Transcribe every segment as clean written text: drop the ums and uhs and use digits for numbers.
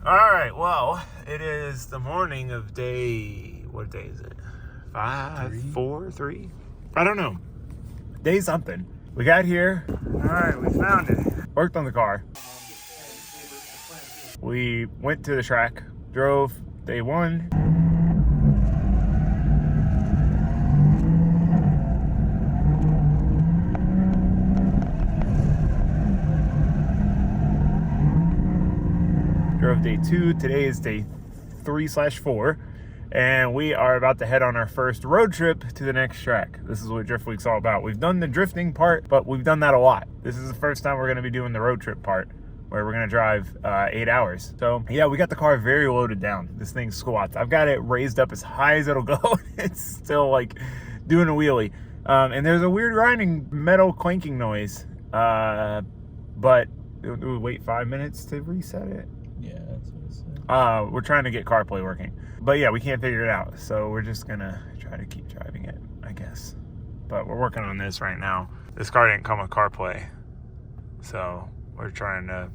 All right, well, it is the morning of day, what day is it? 5, 4, 3? I don't know. Day something. We got here. All right, we found it. Worked on the car. We went to the track, drove day 1. Drove day 2. Today is day 3/4, and we are about to head on our first road trip to the next track. This is what Driftweek's all about. We've done the drifting part, but we've done that a lot. This is the first time we're going to be doing the road trip part, where we're going to drive 8 hours. So yeah, we got the car very loaded down. This thing squats. I've got it raised up as high as it'll go. It's still like doing a wheelie. And there's a weird grinding metal clanking noise. But we'll wait 5 minutes to reset it. Yeah, that's what it said. We're trying to get CarPlay working. But yeah, we can't figure it out. So we're just gonna try to keep driving it, I guess. But we're working on this right now. This car didn't come with CarPlay. So we're trying to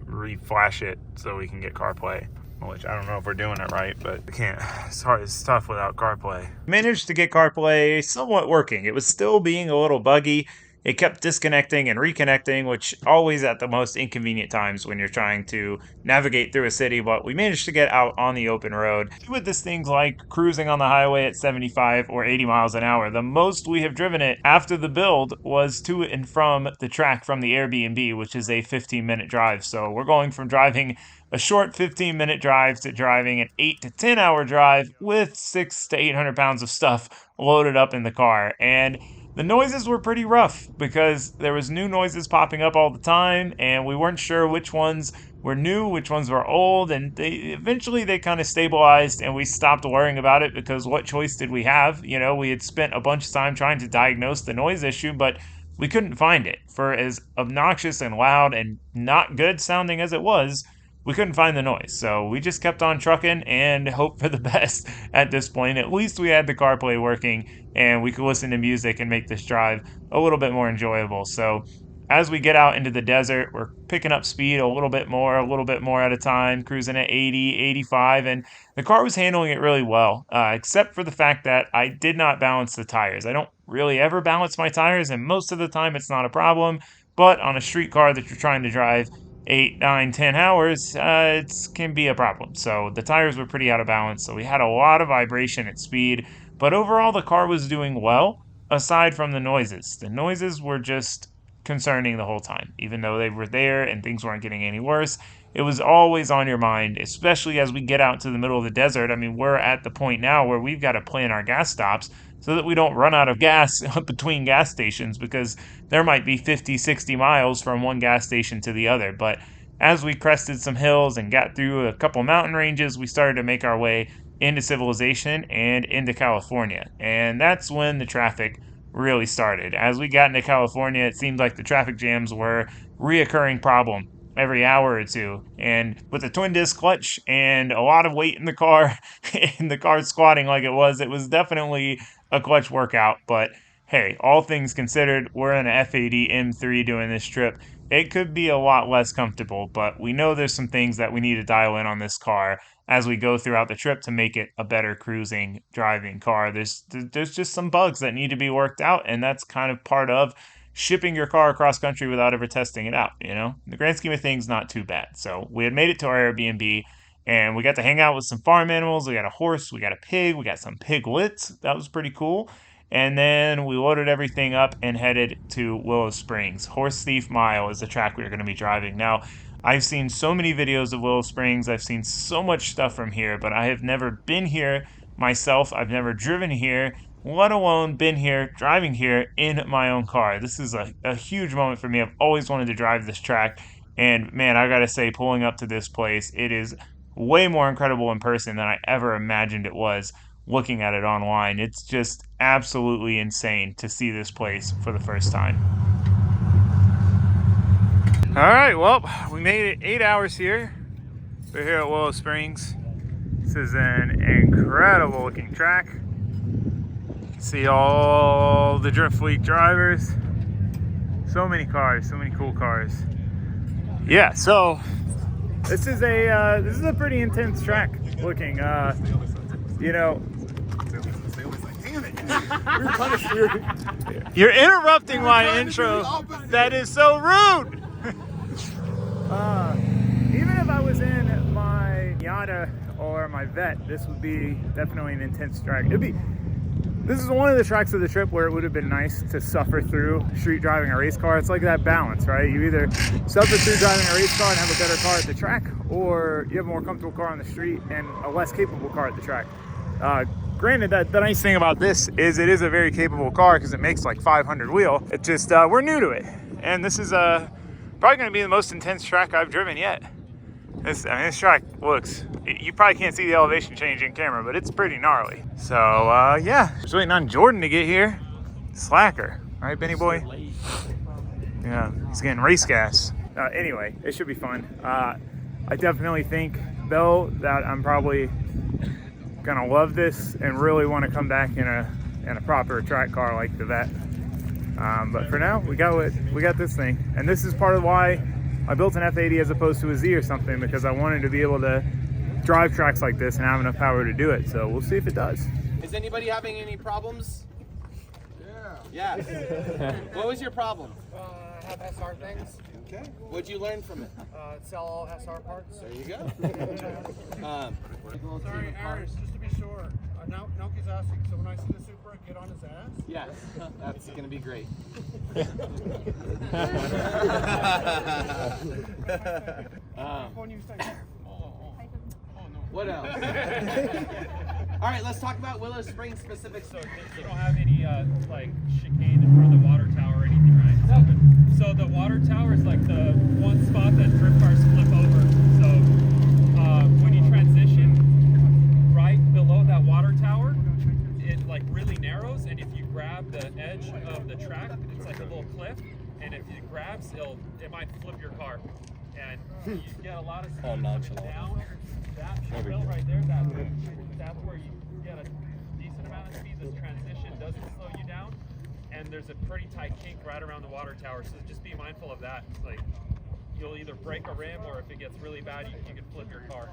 reflash it so we can get CarPlay. Which I don't know if we're doing it right, but I can't. It's hard. It's tough without CarPlay. Managed to get CarPlay somewhat working. It was still being a little buggy. It kept disconnecting and reconnecting, which always at the most inconvenient times when you're trying to navigate through a city, but we managed to get out on the open road. With this thing's like cruising on the highway at 75 or 80 miles an hour. The most we have driven it after the build was to and from the track from the Airbnb, which is a 15-minute drive. So we're going from driving a short 15-minute drive to driving an 8 to 10 hour drive with 600 to 800 pounds of stuff loaded up in the car. And the noises were pretty rough because there was new noises popping up all the time, and we weren't sure which ones were new, which ones were old, and eventually they kind of stabilized, and we stopped worrying about it because what choice did we have? You know, we had spent a bunch of time trying to diagnose the noise issue, but we couldn't find it. For as obnoxious and loud and not good sounding as it was, we couldn't find the noise. So we just kept on trucking and hope for the best at this point. At least we had the CarPlay working and we could listen to music and make this drive a little bit more enjoyable. So as we get out into the desert, we're picking up speed a little bit more at a time, cruising at 80, 85, and the car was handling it really well, except for the fact that I did not balance the tires. I don't really ever balance my tires, and most of the time it's not a problem, but on a street car that you're trying to drive 8, 9, 10 hours, it can be a problem. So the tires were pretty out of balance, so we had a lot of vibration at speed, but overall the car was doing well, aside from the noises. The noises were just concerning the whole time. Even though they were there and things weren't getting any worse, it was always on your mind, especially as we get out to the middle of the desert. I mean, we're at the point now where we've got to plan our gas stops so that we don't run out of gas between gas stations, because there might be 50, 60 miles from one gas station to the other. But as we crested some hills and got through a couple mountain ranges, we started to make our way into civilization and into California. And that's when the traffic really started. As we got into California, it seemed like the traffic jams were a reoccurring problem every hour or two. And with a twin disc clutch and a lot of weight in the car and the car squatting like it was definitely a clutch workout. But hey, all things considered, we're in an F80 M3 doing this trip. It could be a lot less comfortable, but we know there's some things that we need to dial in on this car as we go throughout the trip to make it a better cruising, driving car. There's just some bugs that need to be worked out, and that's kind of part of shipping your car across country without ever testing it out, you know? In the grand scheme of things, not too bad. So we had made it to our Airbnb, and we got to hang out with some farm animals. We got a horse, we got a pig, we got some piglets. That was pretty cool. And then we loaded everything up and headed to Willow Springs. Horse Thief Mile is the track we are going to be driving. Now, I've seen so many videos of Willow Springs. I've seen so much stuff from here, but I have never been here myself. I've never driven here, let alone been here, driving here in my own car. This is a huge moment for me. I've always wanted to drive this track. And man, I gotta say, pulling up to this place, it is way more incredible in person than I ever imagined it was looking at it online. It's just absolutely insane to see this place for the first time. All right, well, we made it 8 hours here. We're here at Willow Springs. This is an incredible looking track. You can see all the Driftweek drivers. So many cars, so many cool cars. Yeah, so This is a pretty intense track looking. You know, you're interrupting my intro. That is so rude. Even if I was in my Miata or my Vet, this would be definitely an intense track. This is one of the tracks of the trip where it would have been nice to suffer through street driving a race car. It's like that balance, right? You either suffer through driving a race car and have a better car at the track, or you have a more comfortable car on the street and a less capable car at the track. Granted, the nice thing about this is it is a very capable car because it makes like 500 wheel. It's just, we're new to it. And this is probably going to be the most intense track I've driven yet. This track looks, you probably can't see the elevation change in camera, but it's pretty gnarly. So, yeah, just waiting on Jordan to get here. Slacker, right, Benny boy? Yeah, he's getting race gas. Anyway, it should be fun. I definitely think, though, that I'm probably gonna love this and really want to come back in a proper track car like the Vet. But for now, we got this thing, and this is part of why I built an F80 as opposed to a Z or something, because I wanted to be able to drive tracks like this and have enough power to do it. So we'll see if it does. Is anybody having any problems? Yeah. What was your problem? I have SR things. Okay. What'd you learn from it? Sell all SR parts. There you go. Sorry, Aaron, just to be sure. Naoki's asking, so when I see the Supra, get on his ass? Yes, that's going to be great. What else? All right, let's talk about Willow Springs specifics. So you don't have any like chicane in front of the water tower or anything, right? So the water tower is like the one spot that drift cars flip over. So when you transition right below that water tower, it like really narrows, and if you grab the edge of the track, it's like a little cliff, and if it grabs, it might flip your car, and you get a lot of speed coming down. That rail right there, that's where you get a decent amount of speed. This transition doesn't slow you down, and there's a pretty tight kink right around the water tower, so just be mindful of that. Like, you'll either break a rim, or if it gets really bad, you can flip your car.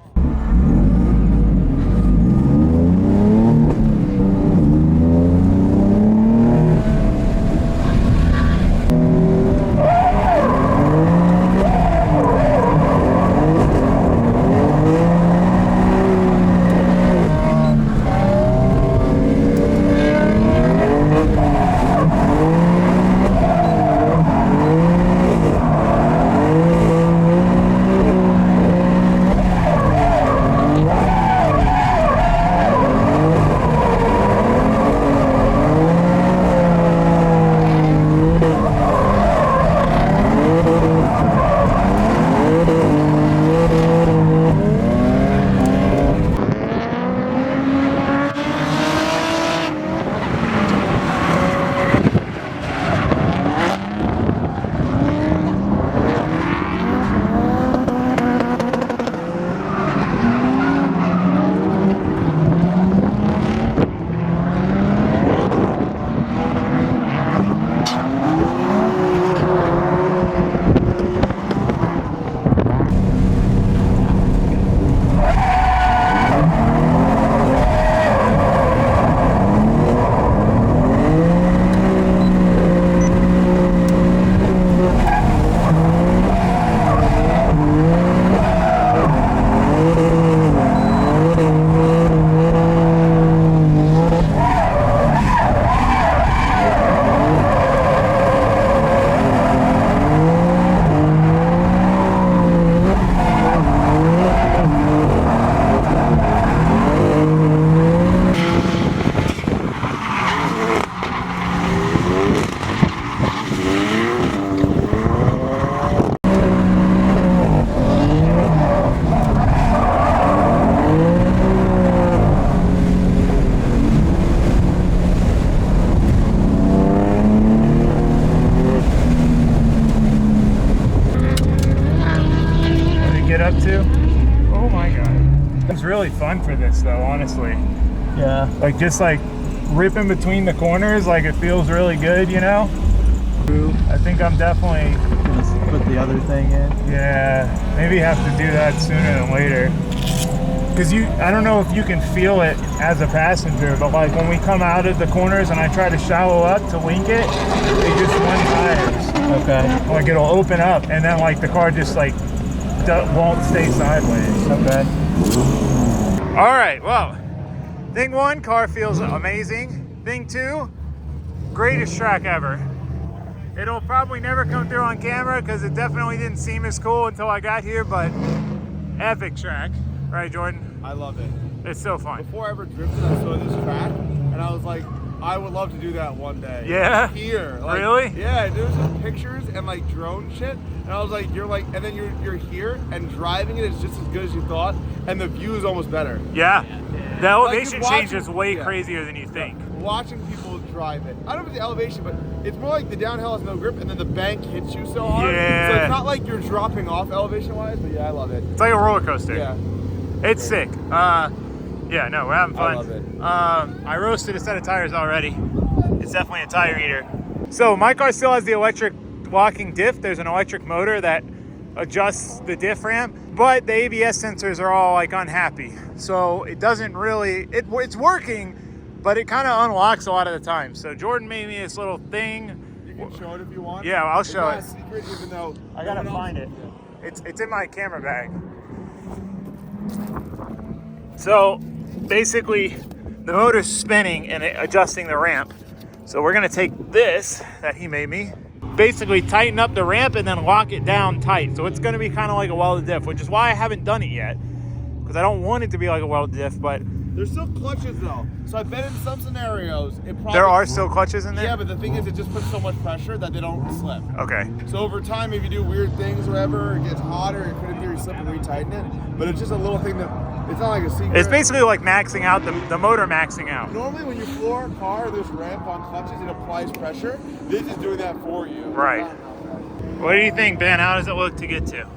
Up to. Oh my god. It's really fun for this though, honestly. Yeah. Like just like ripping between the corners, like it feels really good, you know? I think I'm definitely put the other thing in. Yeah, maybe have to do that sooner than later. Because I don't know if you can feel it as a passenger, but like when we come out of the corners and I try to shallow up to link it, they just run tires. Okay. Like it'll open up and then like the car just like won't stay sideways. Okay. All right, well, thing one, car feels amazing. Thing two, greatest track ever. It'll probably never come through on camera because it definitely didn't seem as cool until I got here, but epic track. Right, Jordan? I love it. It's so fun. Before I ever drifted, I saw this track, and I was like, I would love to do that one day. Yeah? Here. Like, Really? Yeah, there's some pictures and like drone shit, and I was like, and then you're here, and driving it is just as good as you thought, and the view is almost better. Yeah. The elevation Like, change is way yeah. crazier than you think. Watching people drive it. I don't know if it's the elevation, but it's more like the downhill has no grip, and then the bank hits you so hard. Yeah. So it's not like you're dropping off elevation-wise, but yeah, I love it. It's like a roller coaster. Yeah. It's sick. Yeah, no, we're having fun. I love it. I roasted a set of tires already. It's definitely a tire eater. So my car still has the electric locking diff. There's an electric motor that adjusts the diff ramp, but the ABS sensors are all like unhappy. So it doesn't really, it's working, but it kind of unlocks a lot of the time. So Jordan made me this little thing. You can show it if you want. Yeah, I'll show it. It's not a secret, even though I gotta no one find it. else- It's in my camera bag. So basically the motor's spinning and adjusting the ramp. So we're gonna take this that he made me, basically tighten up the ramp and then lock it down tight. So it's gonna be kind of like a welded diff, which is why I haven't done it yet, because I don't want it to be like a welded diff, but There's still clutches though. So I bet in some scenarios it probably there are still clutches in there? Yeah, but the thing is it just puts so much pressure that they don't slip. Okay. So over time, if you do weird things or whatever, it gets hotter, it could in theory slip and retighten it. But it's just a little thing that, it's not like a secret. It's basically like maxing out, the motor maxing out. Normally when you floor a car, there's ramp on clutches, it applies pressure. This is doing that for you. Right. What do you think, Ben? How does it look to get to?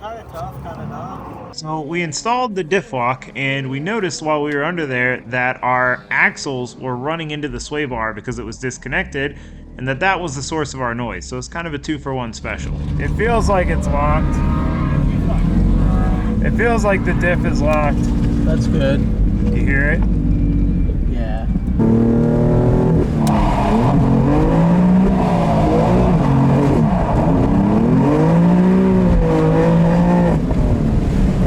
Kind of tough, kind of not. So we installed the diff lock, and we noticed while we were under there that our axles were running into the sway bar because it was disconnected, and that was the source of our noise. So it's kind of a 2-for-1 special. It feels like it's locked. It feels like the diff is locked. That's good. You hear it? Yeah.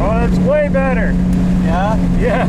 Oh, that's way better. Yeah? Yeah.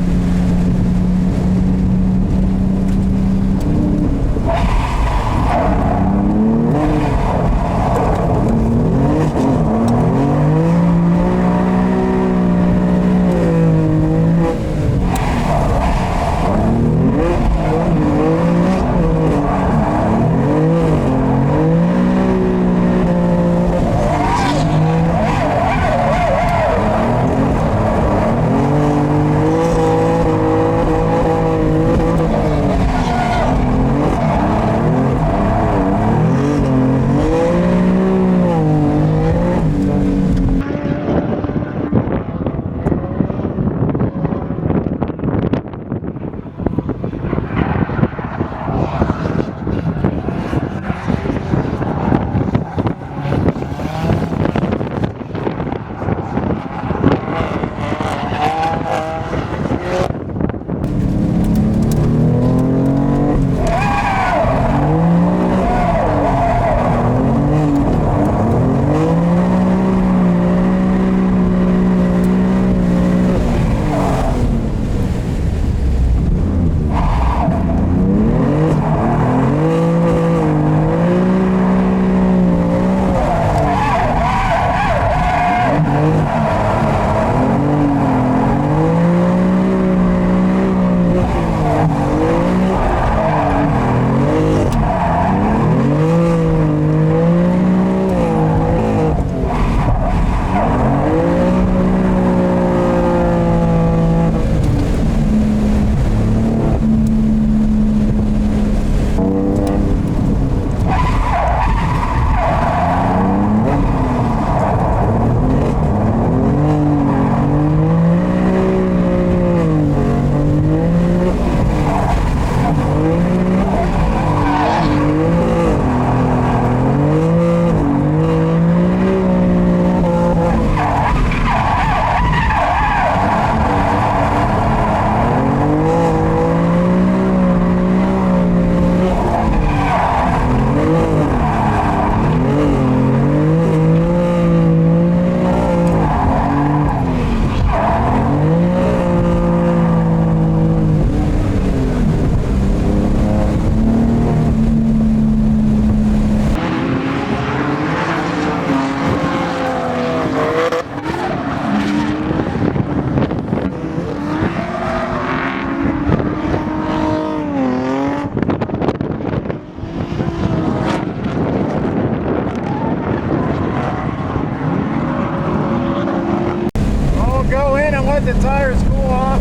tires cool off.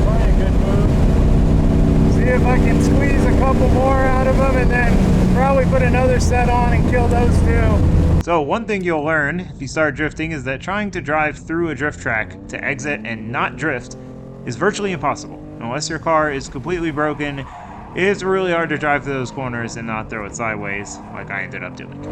Probably a good move. See if I can squeeze a couple more out of them and then probably put another set on and kill those two. So one thing you'll learn if you start drifting is that trying to drive through a drift track to exit and not drift is virtually impossible. Unless your car is completely broken, it's really hard to drive through those corners and not throw it sideways like I ended up doing.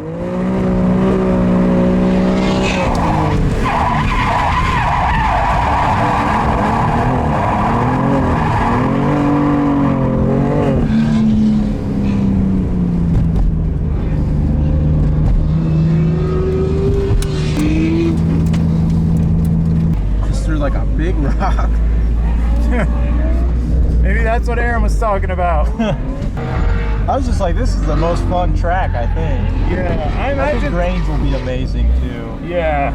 Just threw like a big rock. Maybe that's what Aaron was talking about. I was just like, this is the most fun track, I think. Yeah, I I think imagine. Grange will be amazing too. Yeah.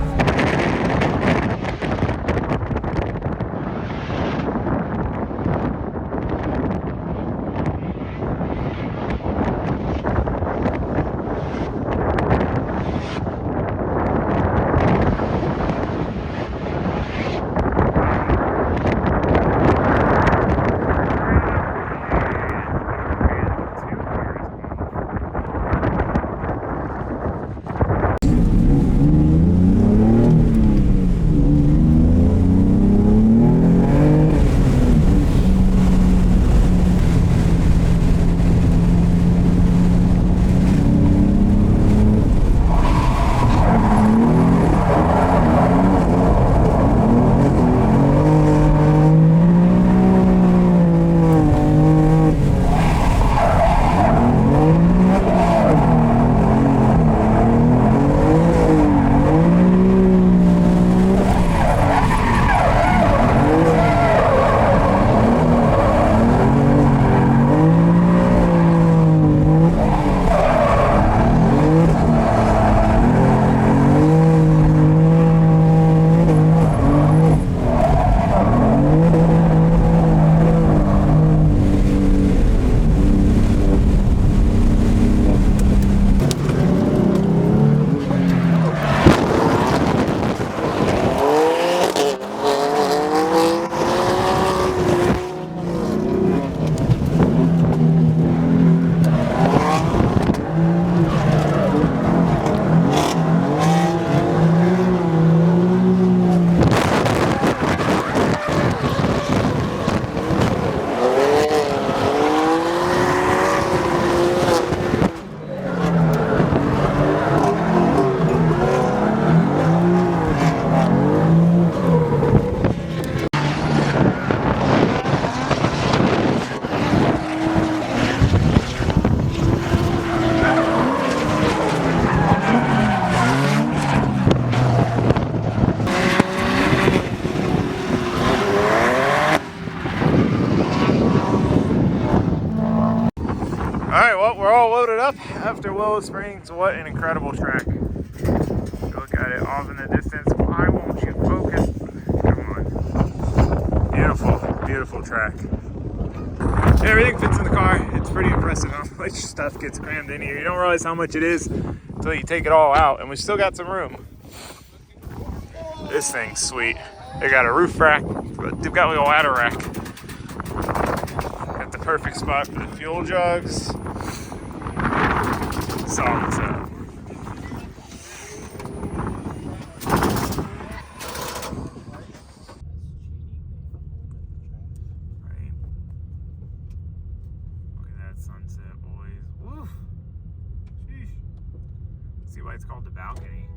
Alright, well, we're all loaded up after Willow Springs. What an incredible track. Look at it off in the distance. Why won't you focus? Come on. Beautiful, beautiful track. Everything fits in the car. It's pretty impressive how much stuff gets crammed in here. You don't realize how much it is until you take it all out, and we still got some room. This thing's sweet. They got a roof rack, but they've got like a ladder rack. Got the perfect spot for the fuel jugs. Solid setup. Right. Look at that sunset, boys. Woo! Sheesh. See why it's called the balcony.